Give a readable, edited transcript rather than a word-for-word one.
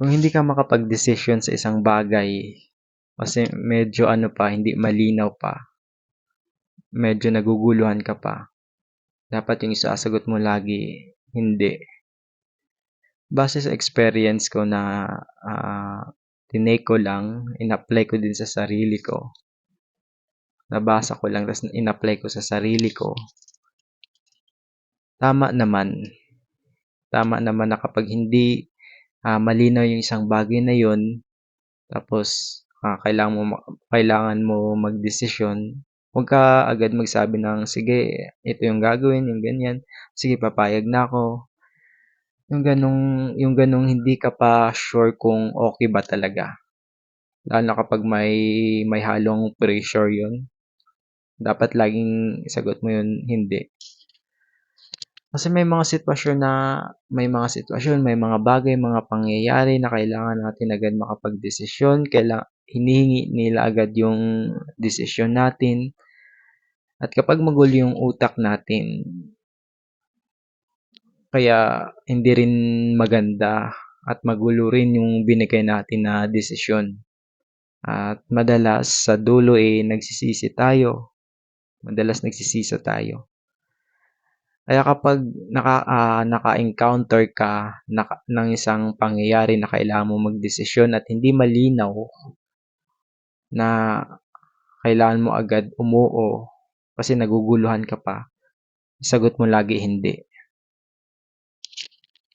Kung hindi ka makapagdesisyon sa isang bagay, kasi medyo ano pa, hindi malinaw pa, medyo naguguluhan ka pa, dapat yung isasagot mo lagi, hindi. Base sa experience ko na tinake ko lang, in-apply ko din sa sarili ko, nabasa ko lang, tapos in-apply ko sa sarili ko, tama naman. Tama naman na kapag hindi malinaw yung isang bagay na yun, tapos kailangan mo magdesisyon, huwag ka agad magsabi ng, sige, ito yung gagawin, yung ganyan, sige, papayag na ako. Yung ganong hindi ka pa sure kung okay ba talaga. Lalo na kapag may halong pressure yun. Dapat laging sagot mo yun, hindi. Kasi may mga sitwasyon, may mga bagay, mga pangyayari na kailangan natin agad makapagdesisyon, hinihingi nila agad yung desisyon natin. At kapag magulo yung utak natin, kaya hindi rin maganda at magulo rin yung binigay natin na desisyon. At madalas sa dulo nagsisisi tayo. Madalas nagsisisi tayo. Kaya kapag naka-encounter ka ng isang pangyayari na kailangan mo magdesisyon at hindi malinaw na kailangan mo agad umuo kasi naguguluhan ka pa, sagot mo lagi hindi.